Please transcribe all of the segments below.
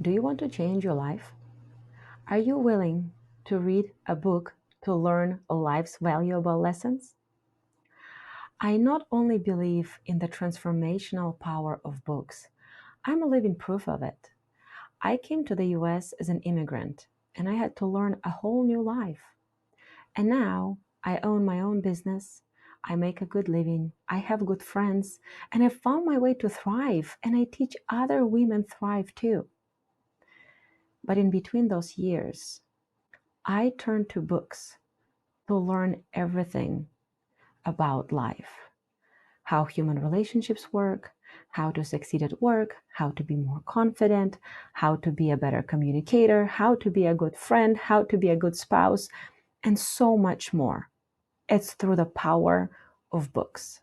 Do you want to change your life? Are you willing to read a book to learn life's valuable lessons? I not only believe in the transformational power of books, I'm a living proof of it. I came to the US as an immigrant and I had to learn a whole new life. And now I own my own business. I make a good living. I have good friends and I found my way to thrive and I teach other women thrive too. But in between those years, I turned to books to learn everything about life, how human relationships work, how to succeed at work, how to be more confident, how to be a better communicator, how to be a good friend, how to be a good spouse, and so much more. It's through the power of books.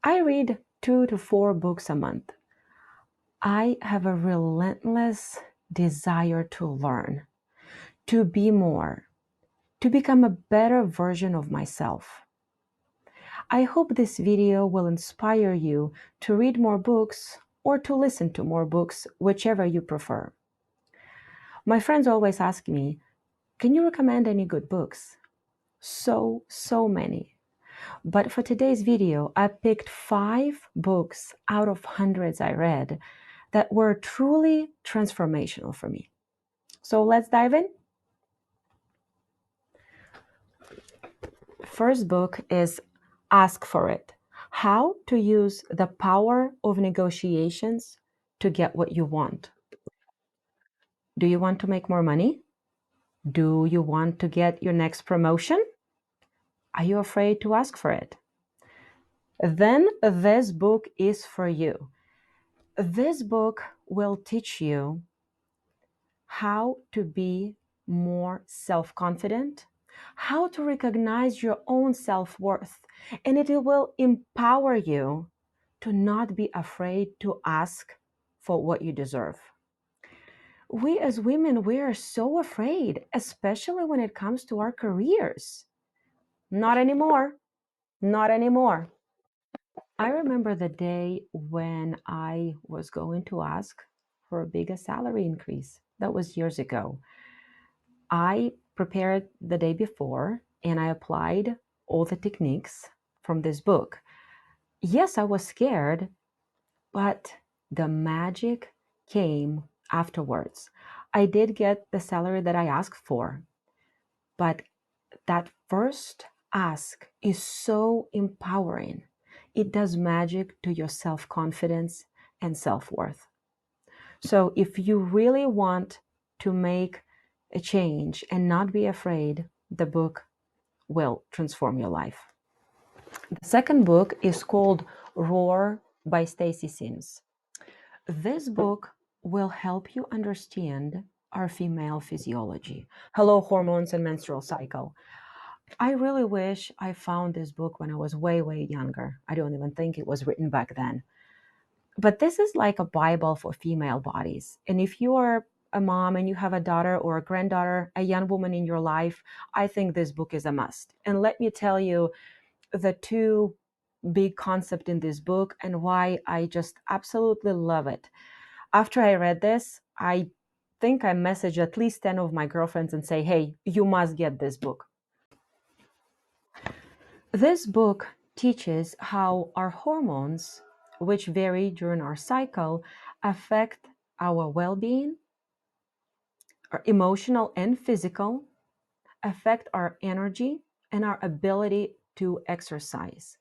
I read 2 to 4 books a month. I have a relentless desire to learn, to be more, to become a better version of myself. I hope this video will inspire you to read more books or to listen to more books, whichever you prefer. My friends always ask me, can you recommend any good books? So many. But for today's video, I picked 5 books out of hundreds I read that were truly transformational for me. So let's dive in. First book is Ask for It: How to Use the Power of Negotiations to Get What You Want. Do you want to make more money? Do you want to get your next promotion? Are you afraid to ask for it? Then this book is for you. This book will teach you how to be more self-confident, how to recognize your own self-worth, and it will empower you to not be afraid to ask for what you deserve. We as women, we are so afraid, especially when it comes to our careers. Not anymore. Not anymore. I remember the day when I was going to ask for a bigger salary increase. That was years ago. I prepared the day before and I applied all the techniques from this book. Yes, I was scared, but the magic came afterwards. I did get the salary that I asked for, but that first ask is so empowering. It does magic to your self-confidence and self-worth. So if you really want to make a change and not be afraid, the book will transform your life. The second book is called Roar by Stacy. This book will help you understand our female physiology. Hello, hormones and menstrual cycle. I really wish I found this book when I was way younger. I don't even think it was written back then. But this is like a Bible for female bodies. And if you are a mom and you have a daughter or a granddaughter, a young woman in your life, I think this book is a must. And let me tell you the 2 big concepts in this book and why I just absolutely love it. After I read this, I think I messaged at least 10 of my girlfriends and say, hey, you must get this book. This book teaches how our hormones, which vary during our cycle, affect our well-being, our emotional and physical, affect our energy and our ability to exercise.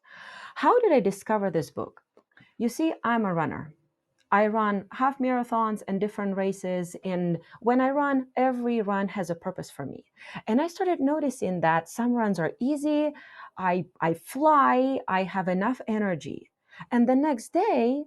How did I discover this book? You see, I'm a runner. I run half marathons and different races. And when I run, every run has a purpose for me. And I started noticing that some runs are easy. I fly, I have enough energy. And the next day,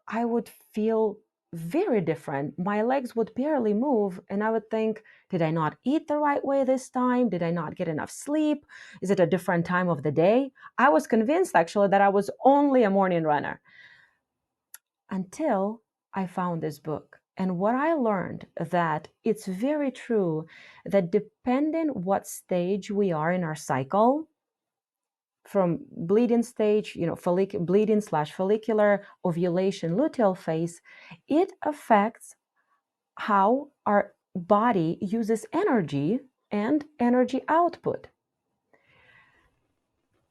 I would feel very different. My legs would barely move. And I would think, did I not eat the right way this time? Did I not get enough sleep? Is it a different time of the day? I was convinced actually that I was only a morning runner until I found this book. And what I learned that it's very true that depending what stage we are in our cycle, from bleeding stage, bleeding / follicular, ovulation, luteal phase, it affects how our body uses energy and energy output.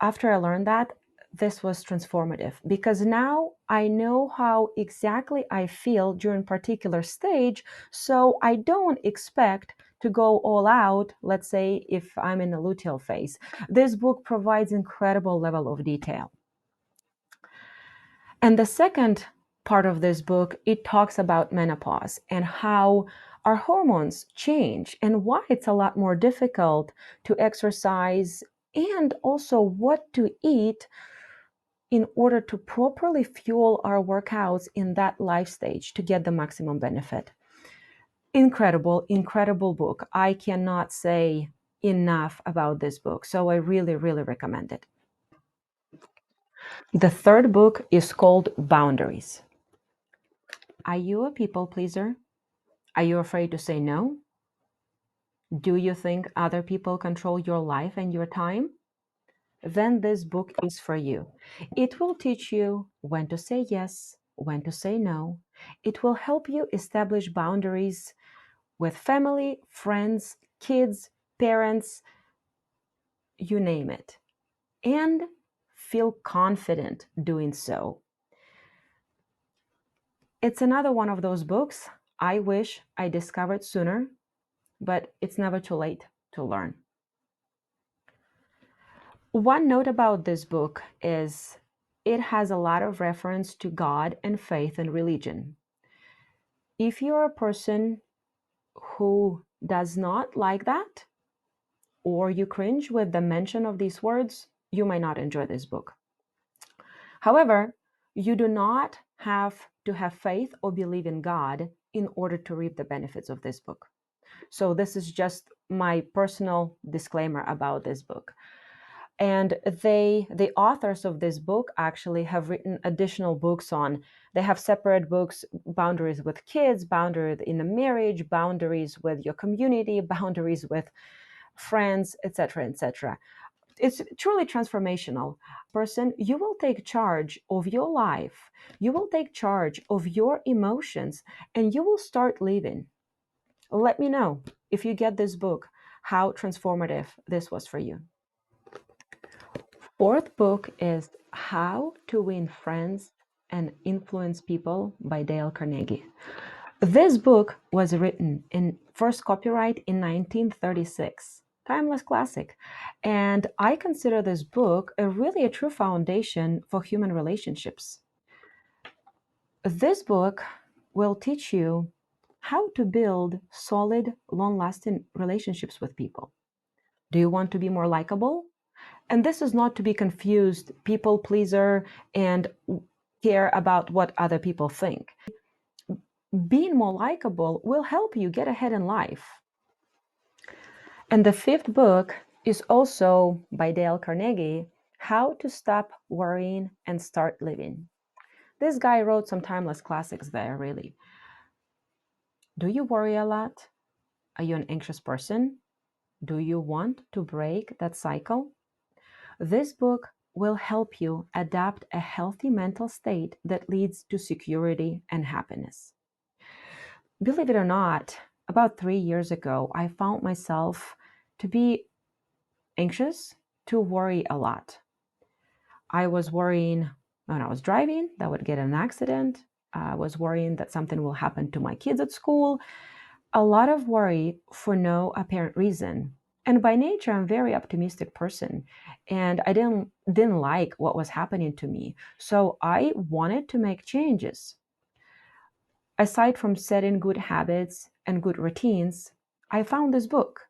After I learned that, this was transformative because now I know how exactly I feel during particular stage, so I don't expect to go all out, let's say if I'm in a luteal phase. This book provides incredible level of detail. And the second part of this book, it talks about menopause and how our hormones change and why it's a lot more difficult to exercise and also what to eat in order to properly fuel our workouts in that life stage to get the maximum benefit. Incredible, incredible book. I cannot say enough about this book. So I really, really recommend it. The third book is called Boundaries. Are you a people pleaser? Are you afraid to say no? Do you think other people control your life and your time? Then this book is for you. It will teach you when to say yes, when to say no. It will help you establish boundaries with family, friends, kids, parents, you name it, and feel confident doing so. It's another one of those books I wish I discovered sooner, but it's never too late to learn. One note about this book is it has a lot of reference to God and faith and religion. If you're a person who does not like that, or you cringe with the mention of these words, you might not enjoy this book. However, you do not have to have faith or believe in God in order to reap the benefits of this book. So, this is just my personal disclaimer about this book. And the authors of this book actually have written additional books on, they have separate books, boundaries with kids, boundaries in a marriage, boundaries with your community, boundaries with friends, etc., etc. It's truly transformational. Person, you will take charge of your life, you will take charge of your emotions, and you will start living. Let me know if you get this book, how transformative this was for you. Fourth book is How to Win Friends and Influence People by Dale Carnegie. This book was written in first copyright in 1936. Timeless classic. And I consider this book really a true foundation for human relationships. This book will teach you how to build solid, long lasting relationships with people. Do you want to be more likable? And this is not to be confused, people pleaser and care about what other people think. Being more likable will help you get ahead in life. And the fifth book is also by Dale Carnegie, How to Stop Worrying and Start Living. This guy wrote some timeless classics there, really. Do you worry a lot? Are you an anxious person? Do you want to break that cycle? This book will help you adapt a healthy mental state that leads to security and happiness. Believe it or not, about 3 years ago, I found myself to be anxious, to worry a lot. I was worrying when I was driving that I would get in an accident. I was worrying that something will happen to my kids at school. A lot of worry for no apparent reason. And by nature, I'm a very optimistic person, and I didn't like what was happening to me. So I wanted to make changes. Aside from setting good habits and good routines, I found this book,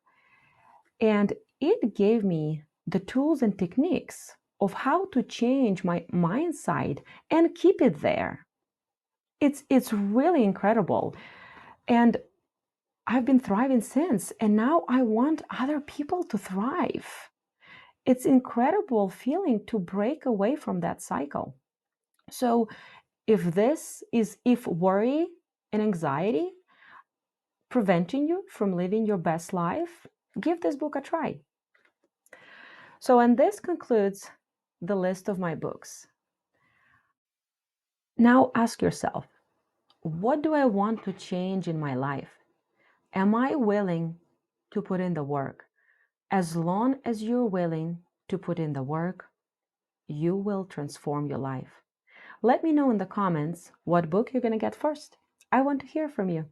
and it gave me the tools and techniques of how to change my mindset and keep it there. It's really incredible. And I've been thriving since, and now I want other people to thrive. It's incredible feeling to break away from that cycle. So if worry and anxiety preventing you from living your best life, give this book a try. So, and this concludes the list of my books. Now ask yourself, what do I want to change in my life? Am I willing to put in the work? As long as you're willing to put in the work, you will transform your life. Let me know in the comments what book you're going to get first. I want to hear from you.